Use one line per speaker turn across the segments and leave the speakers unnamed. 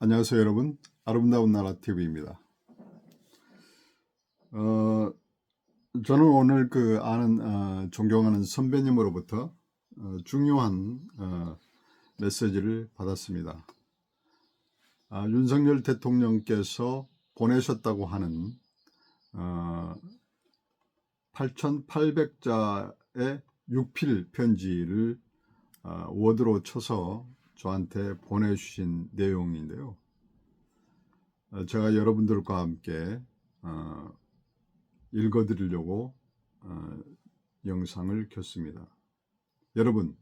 안녕하세요 여러분. 아름다운 나라 TV입니다. 저는 오늘 아는 존경하는 선배님으로부터 중요한 메시지를 받았습니다. 윤석열 대통령께서 보내셨다고 하는 8,800자의 육필 편지를 워드로 쳐서 저한테 보내주신 내용인데요. 제가 여러분들과 함께 읽어드리려고 영상을 켰습니다. 여러분,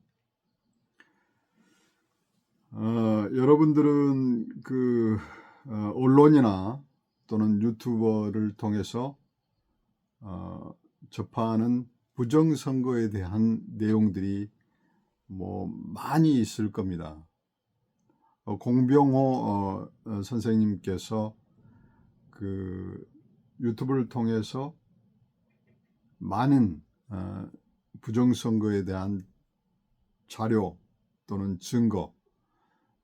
여러분들은 언론이나 또는 유튜버를 통해서 접하는 부정선거에 대한 내용들이 많이 있을 겁니다. 공병호 선생님께서 유튜브를 통해서 많은 부정선거에 대한 자료 또는 증거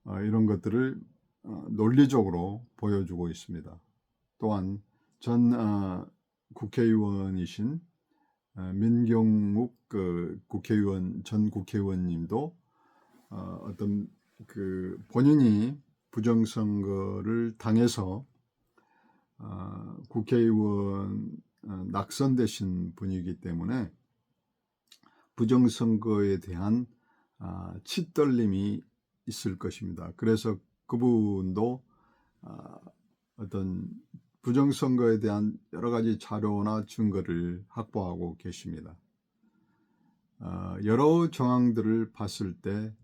이런 것들을 논리적으로 보여주고 있습니다. 또한 전 국회의원이신 민경욱 전 국회의원님도 어떤 본인이 부정선거를 당해서 국회의원 낙선되신 분이기 때문에 부정선거에 대한 치떨림이 있을 것입니다. 그래서 그분도 어떤 부정선거에 대한 여러 가지 자료나 증거를 확보하고 계십니다. 여러 정황들을 봤을 때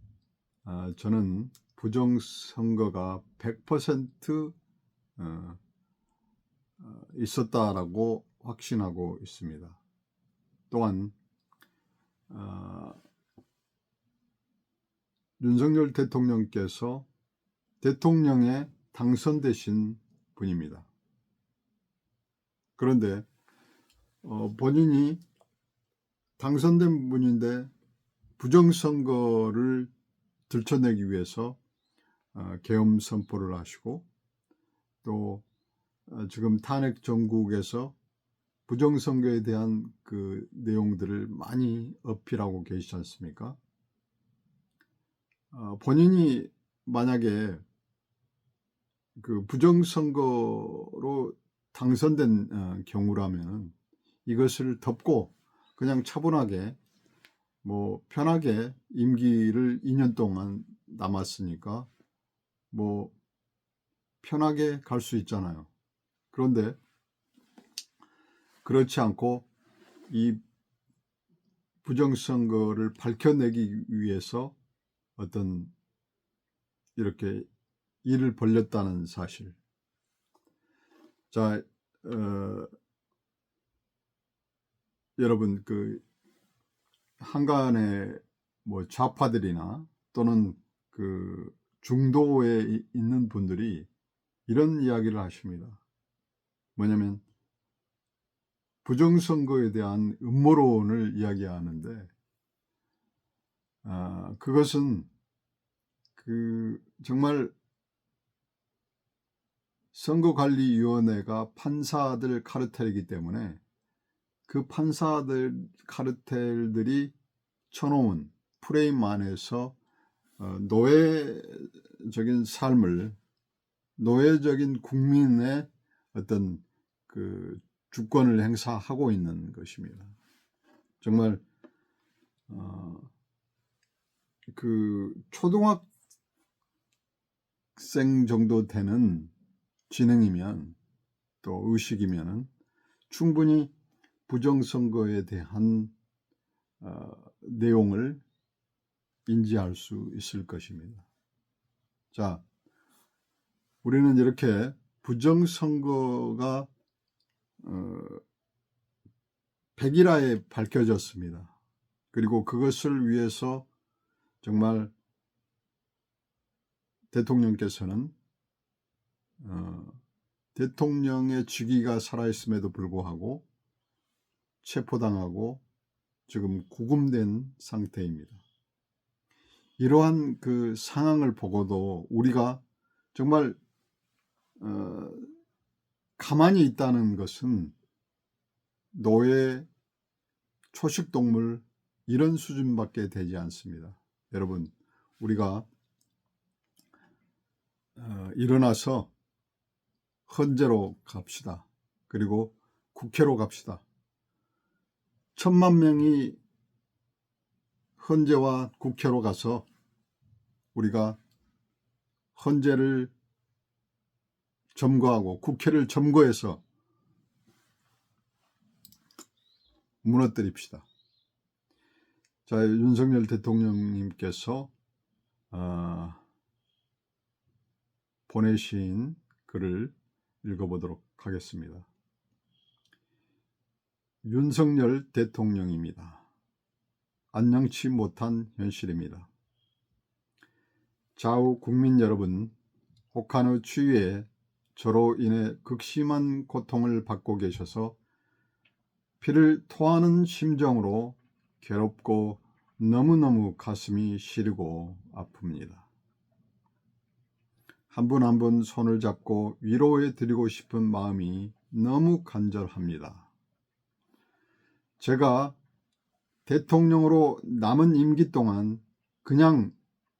저는 부정선거가 100% 있었다라고 확신하고 있습니다. 또한 윤석열 대통령께서 대통령에 당선되신 분입니다. 그런데 본인이 당선된 분인데 부정선거를 들춰내기 위해서 계엄 선포를 하시고 또 지금 탄핵 정국에서 부정선거에 대한 내용들을 많이 어필하고 계시지 않습니까? 본인이 만약에 부정선거로 당선된 경우라면 이것을 덮고 그냥 차분하게 편하게 임기를 2년 동안 남았으니까 편하게 갈 수 있잖아요. 그런데 그렇지 않고 이 부정선거를 밝혀내기 위해서 어떤 이렇게 일을 벌였다는 사실. 자, 여러분 한간의 좌파들이나 또는 중도에 있는 분들이 이런 이야기를 하십니다. 뭐냐면 부정선거에 대한 음모론을 이야기하는데 그것은 정말 선거관리위원회가 판사들 카르텔이기 때문에 그 판사들 카르텔들이 쳐놓은 프레임 안에서 노예적인 삶을, 노예적인 국민의 어떤 주권을 행사하고 있는 것입니다. 정말 초등학생 정도 되는 지능이면 또 의식이면 충분히 부정선거에 대한 내용을 인지할 수 있을 것입니다. 자, 우리는 이렇게 부정선거가 백일하에 밝혀졌습니다. 그리고 그것을 위해서 정말 대통령께서는 대통령의 직위가 살아있음에도 불구하고 체포당하고 지금 구금된 상태입니다. 이러한 상황을 보고도 우리가 정말 가만히 있다는 것은 노예, 초식동물 이런 수준밖에 되지 않습니다. 여러분, 우리가 일어나서 헌재로 갑시다. 그리고 국회로 갑시다. 1,000만 명이 헌재와 국회로 가서 우리가 헌재를 점거하고 국회를 점거해서 무너뜨립시다. 자, 윤석열 대통령님께서 보내신 글을 읽어보도록 하겠습니다. 윤석열 대통령입니다. 안녕치 못한 현실입니다. 좌우 국민 여러분, 혹한의 추위에 저로 인해 극심한 고통을 받고 계셔서 피를 토하는 심정으로 괴롭고 너무너무 가슴이 시리고 아픕니다. 한 분 한 분 손을 잡고 위로해 드리고 싶은 마음이 너무 간절합니다. 제가 대통령으로 남은 임기 동안 그냥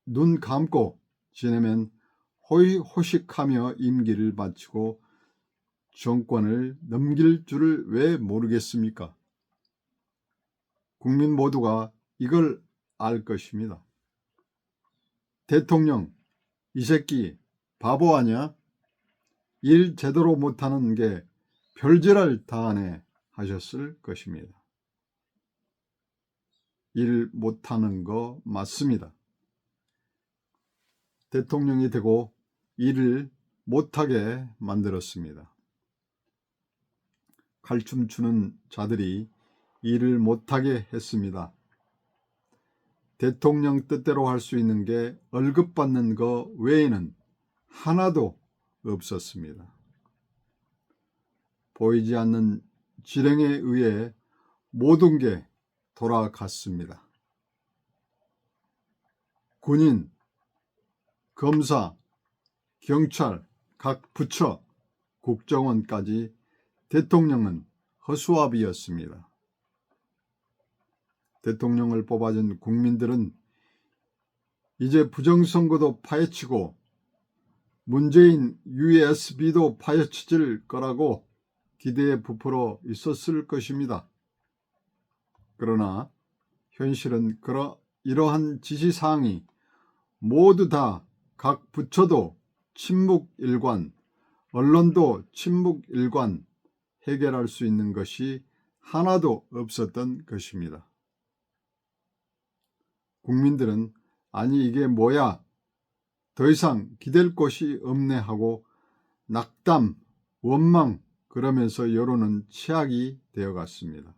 눈 감고 지내면 호의호식하며 임기를 마치고 정권을 넘길 줄을 왜 모르겠습니까? 국민 모두가 이걸 알 것입니다. 대통령, 이 새끼 바보 아니야? 일 제대로 못하는 게 별짓을 다 하네 하셨을 것입니다. 일 못하는 거 맞습니다. 대통령이 되고 일을 못하게 만들었습니다. 칼춤 추는 자들이 일을 못하게 했습니다. 대통령 뜻대로 할 수 있는 게 월급 받는 거 외에는 하나도 없었습니다. 보이지 않는 지령에 의해 모든 게 돌아갔습니다. 군인, 검사, 경찰, 각 부처, 국정원까지 대통령은 허수아비였습니다. 대통령을 뽑아준 국민들은 이제 부정선거도 파헤치고 문재인 USB도 파헤칠 거라고 기대에 부풀어 있었을 것입니다. 그러나 현실은 이러한 지시사항이 모두 다 각 부처도 침묵일관, 언론도 침묵일관 해결할 수 있는 것이 하나도 없었던 것입니다. 국민들은 아니 이게 뭐야? 더 이상 기댈 곳이 없네 하고 낙담, 원망 그러면서 여론은 최악이 되어갔습니다.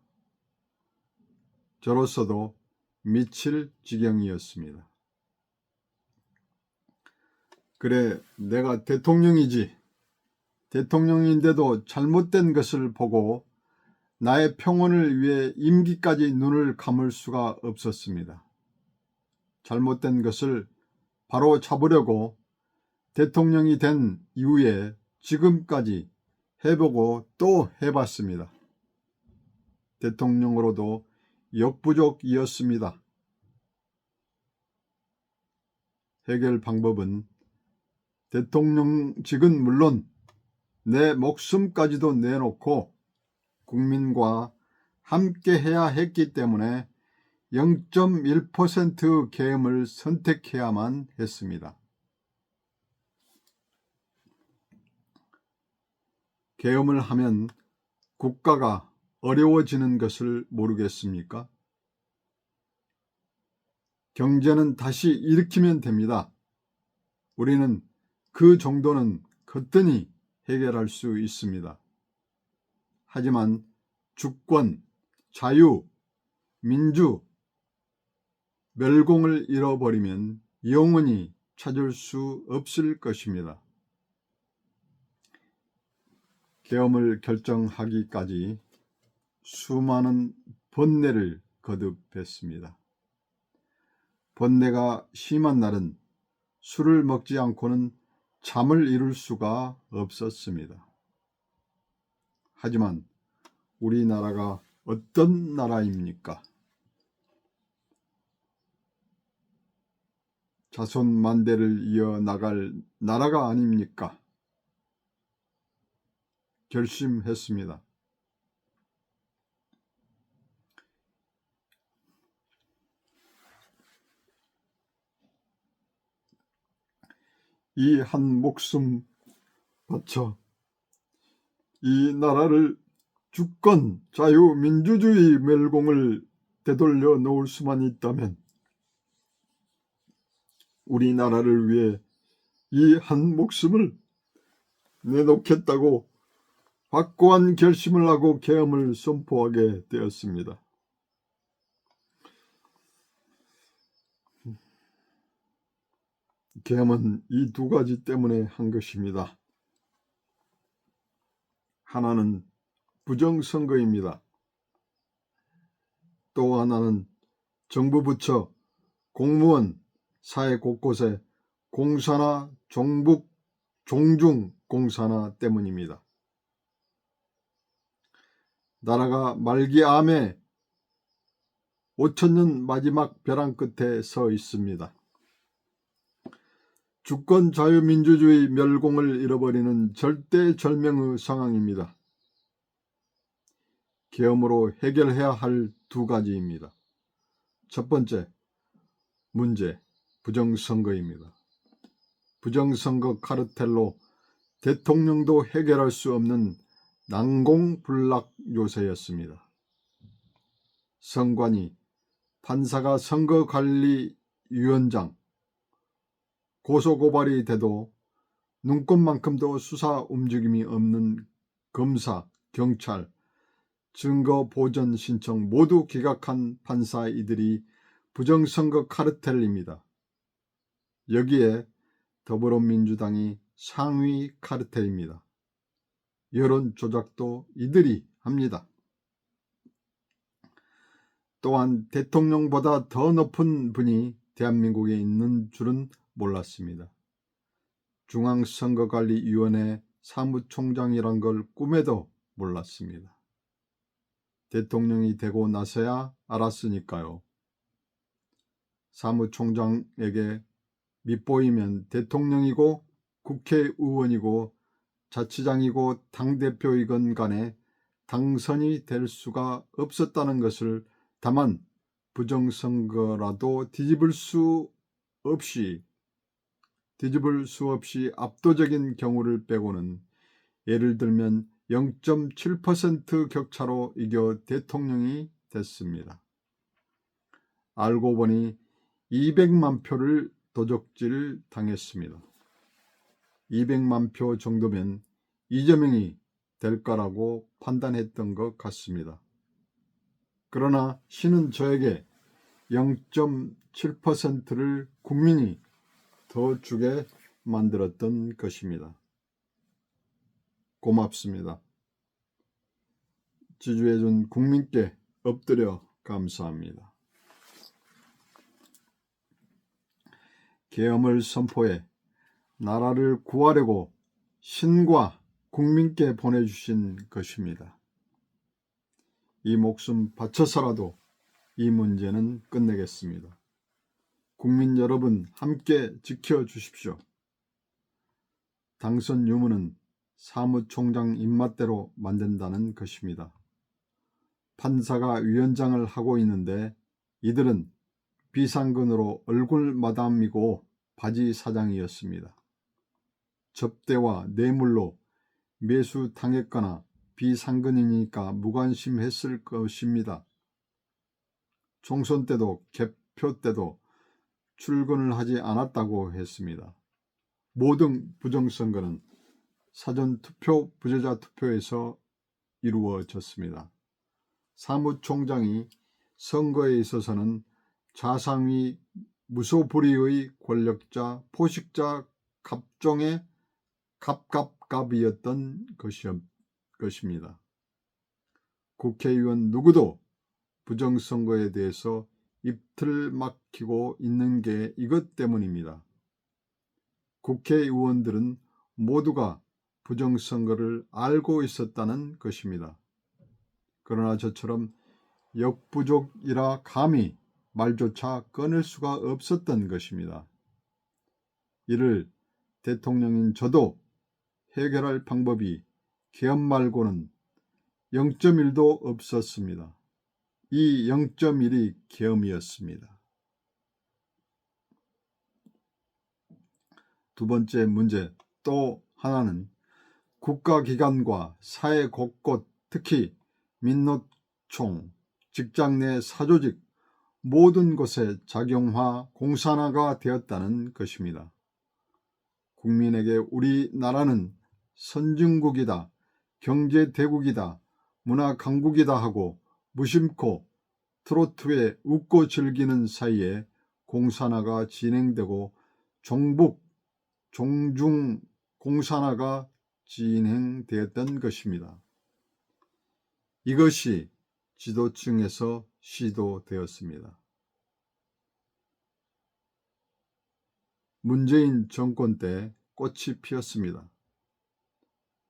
저로서도 미칠 지경이었습니다. 그래, 내가 대통령이지. 대통령인데도 잘못된 것을 보고 나의 평온을 위해 임기까지 눈을 감을 수가 없었습니다. 잘못된 것을 바로 잡으려고 대통령이 된 이후에 지금까지 해보고 또 해봤습니다. 대통령으로도 역부족이었습니다. 해결 방법은 대통령직은 물론 내 목숨까지도 내놓고 국민과 함께 해야 했기 때문에 0.1% 계엄을 선택해야만 했습니다. 계엄을 하면 국가가 어려워지는 것을 모르겠습니까? 경제는 다시 일으키면 됩니다. 우리는 그 정도는 거뜬히 해결할 수 있습니다. 하지만 주권, 자유, 민주, 멸공을 잃어버리면 영원히 찾을 수 없을 것입니다. 계엄을 결정하기까지 수많은 번뇌를 거듭했습니다. 번뇌가 심한 날은 술을 먹지 않고는 잠을 이룰 수가 없었습니다. 하지만 우리나라가 어떤 나라입니까? 자손 만대를 이어나갈 나라가 아닙니까? 결심했습니다. 이 한 목숨 바쳐 이 나라를 주권, 자유, 민주주의 멸공을 되돌려 놓을 수만 있다면 우리나라를 위해 이 한 목숨을 내놓겠다고 확고한 결심을 하고 계엄을 선포하게 되었습니다. 계엄은 이 두 가지 때문에 한 것입니다. 하나는 부정선거입니다. 또 하나는 정부 부처, 공무원, 사회 곳곳에 공사나 종중 공사나 때문입니다. 나라가 말기암에 5천년 마지막 벼랑 끝에 서 있습니다. 주권 자유민주주의 멸공을 잃어버리는 절대절명의 상황입니다. 계엄으로 해결해야 할 두 가지입니다. 첫 번째 문제, 부정선거입니다. 부정선거 카르텔로 대통령도 해결할 수 없는 난공불락 요새였습니다. 선관위, 판사가 선거관리위원장, 고소고발이 돼도 눈꽃만큼도 수사 움직임이 없는 검사, 경찰, 증거 보전 신청 모두 기각한 판사 이들이 부정선거 카르텔입니다. 여기에 더불어민주당이 상위 카르텔입니다. 여론 조작도 이들이 합니다. 또한 대통령보다 더 높은 분이 대한민국에 있는 줄은 몰랐습니다. 중앙선거관리위원회 사무총장이란 걸 꿈에도 몰랐습니다. 대통령이 되고 나서야 알았으니까요. 사무총장에게 밑보이면 대통령이고 국회의원이고 자치장이고 당대표이건 간에 당선이 될 수가 없었다는 것을 다만 부정선거라도 뒤집을 수 없이 압도적인 경우를 빼고는 예를 들면 0.7% 격차로 이겨 대통령이 됐습니다. 알고 보니 200만 표를 도적질 당했습니다. 200만 표 정도면 이재명이 될 거라고 판단했던 것 같습니다. 그러나 신은 저에게 0.7%를 국민이 더 주게 만들었던 것입니다. 고맙습니다. 지지해준 국민께 엎드려 감사합니다. 계엄을 선포해 나라를 구하려고 신과 국민께 보내주신 것입니다. 이 목숨 바쳐서라도 이 문제는 끝내겠습니다. 국민 여러분 함께 지켜주십시오. 당선 유무는 사무총장 입맛대로 만든다는 것입니다. 판사가 위원장을 하고 있는데 이들은 비상근으로 얼굴 마담이고 바지 사장이었습니다. 접대와 뇌물로 매수당했거나 비상근이니까 무관심했을 것입니다. 총선 때도 개표 때도 출근을 하지 않았다고 했습니다. 모든 부정선거는 사전투표, 부재자 투표에서 이루어졌습니다. 사무총장이 선거에 있어서는 자상위 무소불위의 권력자, 포식자 갑종의 갑갑갑이었던 것입니다. 국회의원 누구도 부정선거에 대해서 입틀 막히고 있는 게 이것 때문입니다. 국회의원들은 모두가 부정선거를 알고 있었다는 것입니다. 그러나 저처럼 역부족이라 감히 말조차 꺼낼 수가 없었던 것입니다. 이를 대통령인 저도 해결할 방법이 계엄 말고는 0.1도 없었습니다. 이 0.1이 계엄이었습니다. 두 번째 문제 또 하나는 국가기관과 사회 곳곳 특히 민노총, 직장 내 사조직 모든 곳에 작용화 공산화가 되었다는 것입니다. 국민에게 우리나라는 선진국이다, 경제대국이다, 문화강국이다 하고 무심코 트로트에 웃고 즐기는 사이에 공산화가 진행되고 종중 공산화가 진행되었던 것입니다. 이것이 지도층에서 시도되었습니다. 문재인 정권 때 꽃이 피었습니다.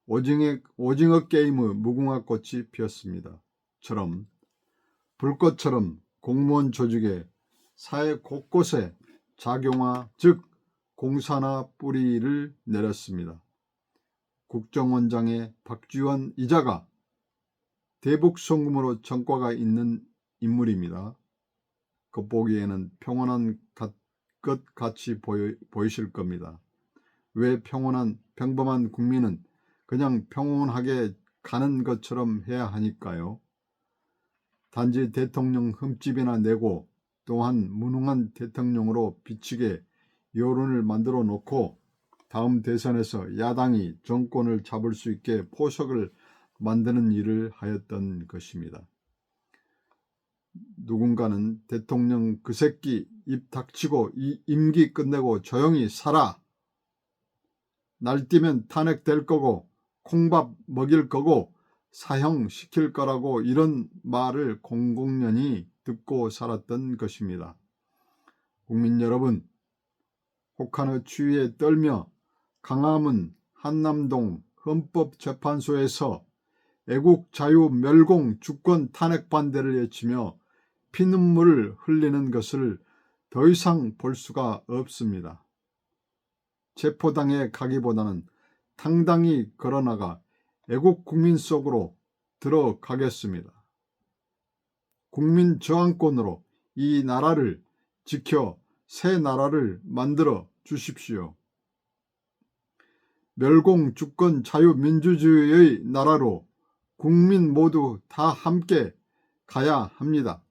오징어 게임의 무궁화 꽃이 피었습니다. 처럼 불꽃처럼 공무원 조직에 사회 곳곳에 작용화 즉 공산화 뿌리를 내렸습니다. 국정원장의 박지원 이자가 대북송금으로 전과가 있는 인물입니다. 겉보기에는 평온한 것 같이 보이실 겁니다. 왜 평범한 국민은 그냥 평온하게 가는 것처럼 해야 하니까요. 단지 대통령 흠집이나 내고 또한 무능한 대통령으로 비치게 여론을 만들어 놓고 다음 대선에서 야당이 정권을 잡을 수 있게 포석을 만드는 일을 하였던 것입니다. 누군가는 대통령 그 새끼 입 닥치고 이 임기 끝내고 조용히 살아. 날뛰면 탄핵될 거고 콩밥 먹일 거고 사형시킬 거라고 이런 말을 공공연히 듣고 살았던 것입니다. 국민 여러분, 혹한의 추위에 떨며 강화문 한남동 헌법재판소에서 애국 자유 멸공 주권 탄핵 반대를 외치며 피눈물을 흘리는 것을 더 이상 볼 수가 없습니다. 체포당해 가기보다는 당당히 걸어나가 애국 국민 속으로 들어가겠습니다. 국민 저항권으로 이 나라를 지켜 새 나라를 만들어 주십시오. 멸공 주권 자유민주주의의 나라로 국민 모두 다 함께 가야 합니다.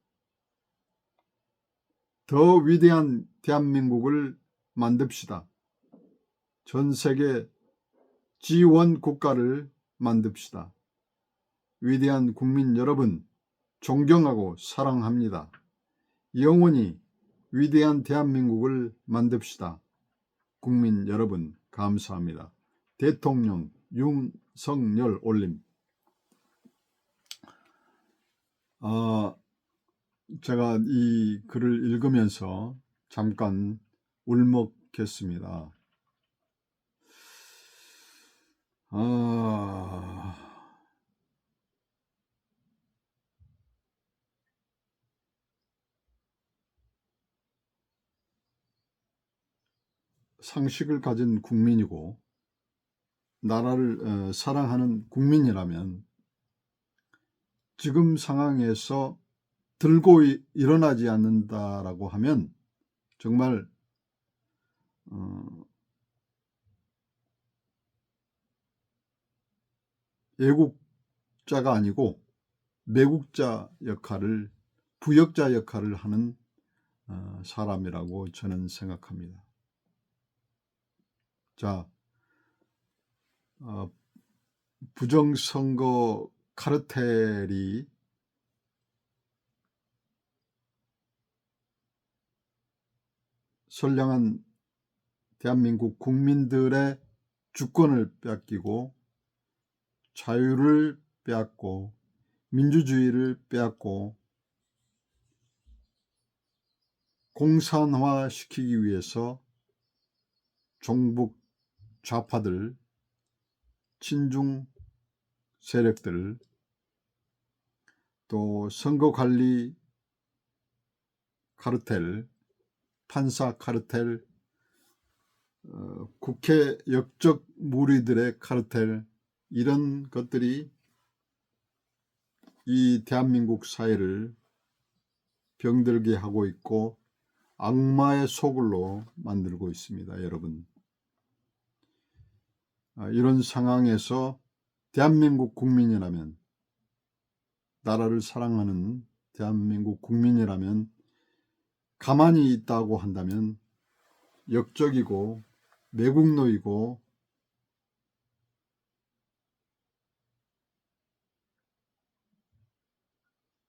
더 위대한 대한민국을 만듭시다. 전 세계 지원 국가를 만듭시다. 위대한 국민 여러분, 존경하고 사랑합니다. 영원히 위대한 대한민국을 만듭시다. 국민 여러분, 감사합니다. 대통령 윤석열 올림. 제가 이 글을 읽으면서 잠깐 울먹했습니다. 상식을 가진 국민이고 나라를 사랑하는 국민이라면 지금 상황에서 들고 일어나지 않는다라고 하면 정말 애국자가 아니고 매국자 역할을, 부역자 역할을 하는 사람이라고 저는 생각합니다. 자, 부정선거 카르텔이 선량한 대한민국 국민들의 주권을 빼앗기고 자유를 빼앗고 민주주의를 빼앗고 공산화시키기 위해서 종북 좌파들, 친중 세력들, 또 선거관리 카르텔, 판사 카르텔, 국회 역적 무리들의 카르텔, 이런 것들이 이 대한민국 사회를 병들게 하고 있고 악마의 소굴로 만들고 있습니다. 여러분, 이런 상황에서 대한민국 국민이라면, 나라를 사랑하는 대한민국 국민이라면 가만히 있다고 한다면 역적이고 매국노이고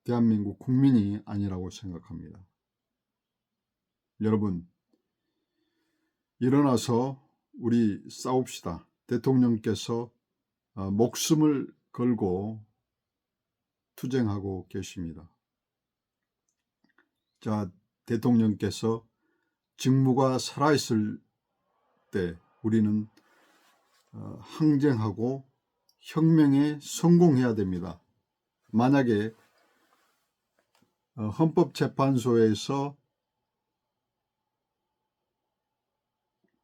대한민국 국민이 아니라고 생각합니다. 여러분, 일어나서 우리 싸웁시다. 대통령께서 목숨을 걸고 투쟁하고 계십니다. 자, 대통령께서 직무가 살아있을 때 우리는 항쟁하고 혁명에 성공해야 됩니다. 만약에 헌법재판소에서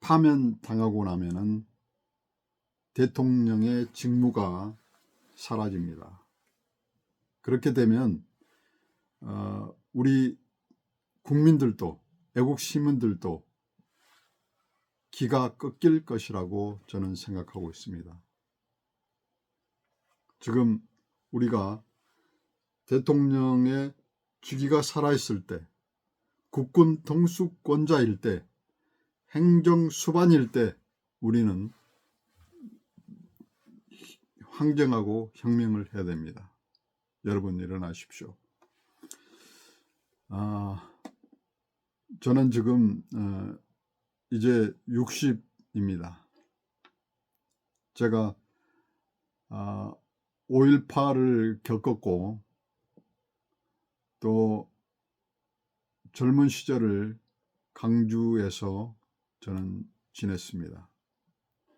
파면당하고 나면은 대통령의 직무가 사라집니다. 그렇게 되면 우리 국민들도, 애국 시민들도 기가 꺾일 것이라고 저는 생각하고 있습니다. 지금 우리가 대통령의 직위가 살아있을 때, 국군 통수권자일 때, 행정수반일 때 우리는 항쟁하고 혁명을 해야 됩니다. 여러분, 일어나십시오. 저는 지금 이제 60입니다. 제가 5.18을 겪었고 또 젊은 시절을 강주에서 저는 지냈습니다.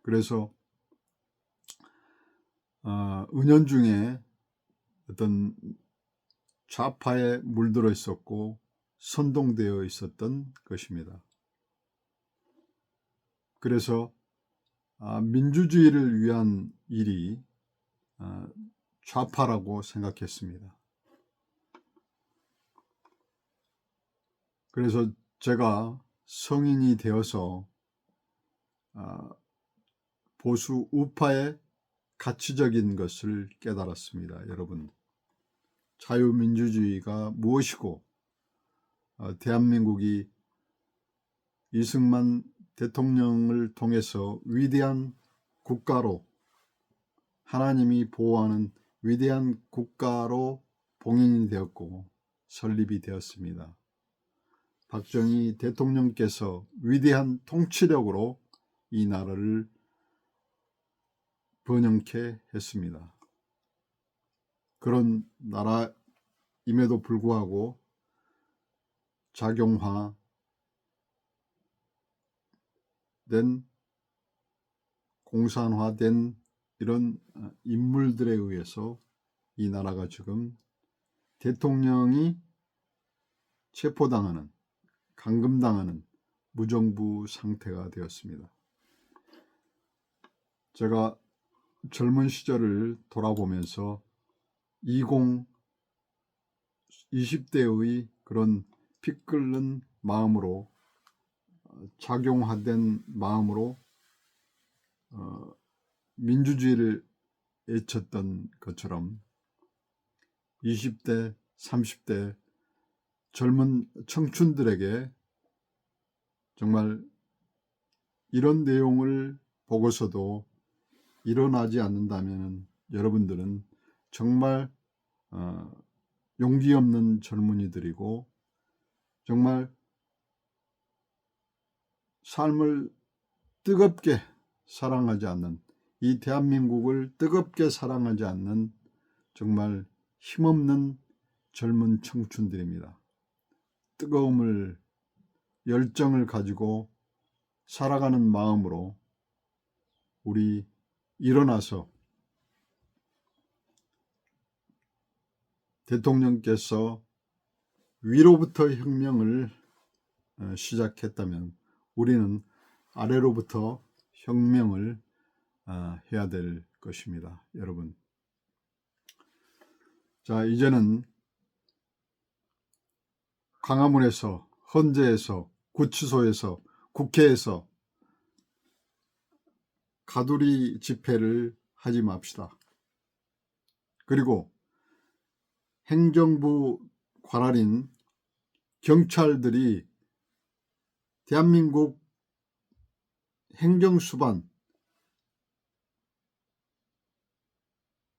그래서 은연중에 어떤 좌파에 물들어 있었고 선동되어 있었던 것입니다. 그래서 민주주의를 위한 일이 좌파라고 생각했습니다. 그래서 제가 성인이 되어서 보수 우파의 가치적인 것을 깨달았습니다. 여러분, 자유민주주의가 무엇이고 대한민국이 이승만 대통령을 통해서 위대한 국가로, 하나님이 보호하는 위대한 국가로 봉인이 되었고 설립이 되었습니다. 박정희 대통령께서 위대한 통치력으로 이 나라를 번영케 했습니다. 그런 나라임에도 불구하고 작용화된 공산화된 이런 인물들에 의해서 이 나라가 지금 대통령이 체포당하는, 감금당하는 무정부 상태가 되었습니다. 제가 젊은 시절을 돌아보면서 20대의 그런 피 끓는 마음으로, 작용화된 마음으로 민주주의를 외쳤던 것처럼 20대, 30대 젊은 청춘들에게 정말 이런 내용을 보고서도 일어나지 않는다면 여러분들은 정말 용기 없는 젊은이들이고 정말 삶을 뜨겁게 사랑하지 않는, 이 대한민국을 뜨겁게 사랑하지 않는 정말 힘없는 젊은 청춘들입니다. 뜨거움을, 열정을 가지고 살아가는 마음으로 우리 일어나서 대통령께서 위로부터 혁명을 시작했다면 우리는 아래로부터 혁명을 해야 될 것입니다. 여러분, 자, 이제는 광화문에서, 헌재에서, 구치소에서, 국회에서 가두리 집회를 하지 맙시다. 그리고 행정부 관할인 경찰들이 대한민국 행정수반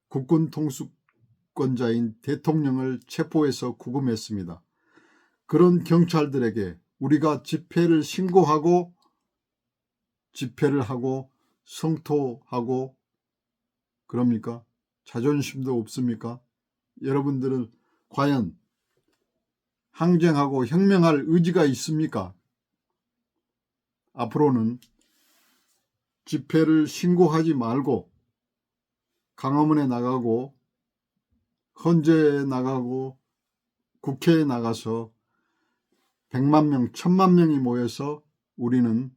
국군 통수권자인 대통령을 체포해서 구금했습니다. 그런 경찰들에게 우리가 집회를 신고하고 집회를 하고 성토하고 그럽니까? 자존심도 없습니까? 여러분들은 과연 항쟁하고 혁명할 의지가 있습니까? 앞으로는 집회를 신고하지 말고 광화문에 나가고 헌재에 나가고 국회에 나가서 100만 명, 1000만 명이 모여서 우리는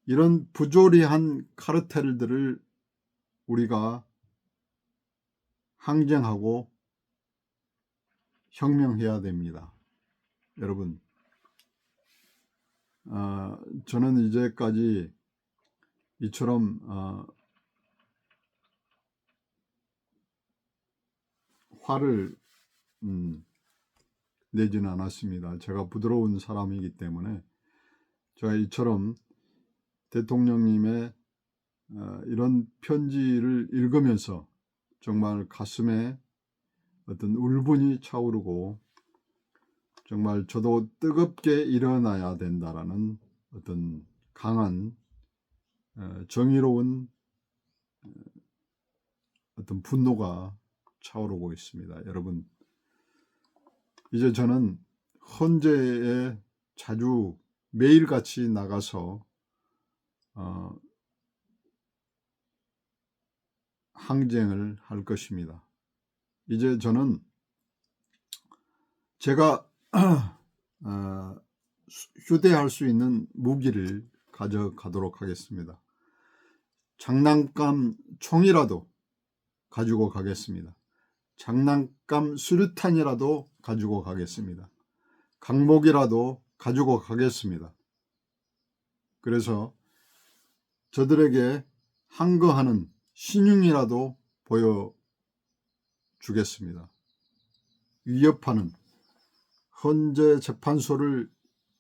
이런 부조리한 카르텔들을 우리가 항쟁하고 혁명해야 됩니다. 여러분, 저는 이제까지 이처럼 화를 내지는 않았습니다. 제가 부드러운 사람이기 때문에 제가 이처럼 대통령님의 이런 편지를 읽으면서 정말 가슴에 어떤 울분이 차오르고 정말 저도 뜨겁게 일어나야 된다라는 어떤 강한 정의로운 어떤 분노가 차오르고 있습니다. 여러분, 이제 저는 헌재에 자주 매일같이 나가서 항쟁을 할 것입니다. 이제 저는 제가 휴대할 수 있는 무기를 가져가도록 하겠습니다. 장난감 총이라도 가지고 가겠습니다. 장난감 수류탄이라도 가지고 가겠습니다. 강목이라도 가지고 가겠습니다. 그래서 저들에게 항거하는 신용이라도 보여주겠습니다. 위협하는 헌재 재판소를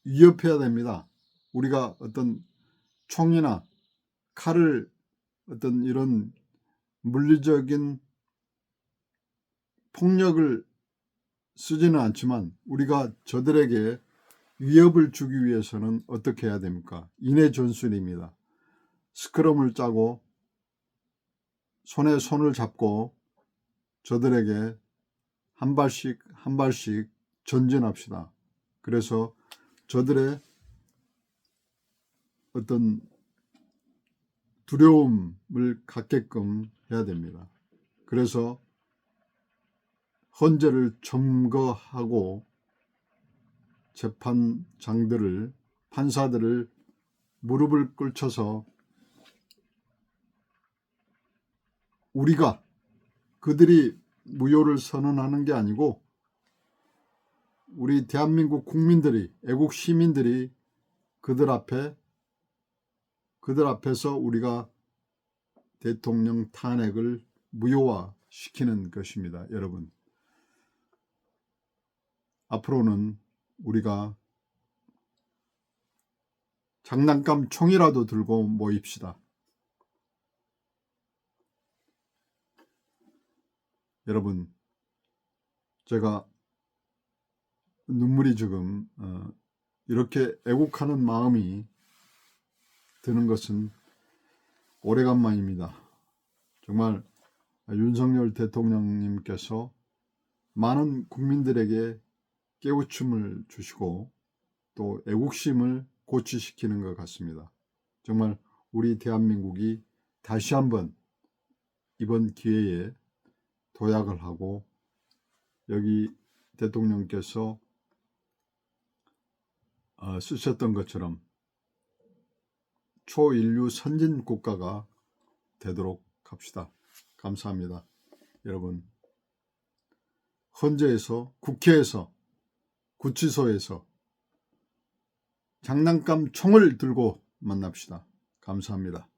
위협해야 됩니다. 우리가 어떤 총이나 칼을 어떤 이런 물리적인 폭력을 쓰지는 않지만 우리가 저들에게 위협을 주기 위해서는 어떻게 해야 됩니까? 인해 전술입니다. 스크럼을 짜고 손에 손을 잡고 저들에게 한 발씩 한 발씩 전진합시다. 그래서 저들의 어떤 두려움을 갖게끔 해야 됩니다. 그래서 헌재를 점거하고 재판장들을, 판사들을 무릎을 꿇쳐서 우리가 그들이 무효를 선언하는 게 아니고 우리 대한민국 국민들이, 애국 시민들이 그들 앞에서 우리가 대통령 탄핵을 무효화시키는 것입니다. 여러분, 앞으로는 우리가 장난감 총이라도 들고 모입시다. 여러분, 제가 눈물이 지금 이렇게 애국하는 마음이 드는 것은 오래간만입니다. 정말 윤석열 대통령님께서 많은 국민들에게 깨우침을 주시고 또 애국심을 고취시키는 것 같습니다. 정말 우리 대한민국이 다시 한번 이번 기회에 도약을 하고 여기 대통령께서 쓰셨던 것처럼 초인류 선진 국가가 되도록 합시다. 감사합니다. 여러분, 헌재에서, 국회에서, 구치소에서 장난감 총을 들고 만납시다. 감사합니다.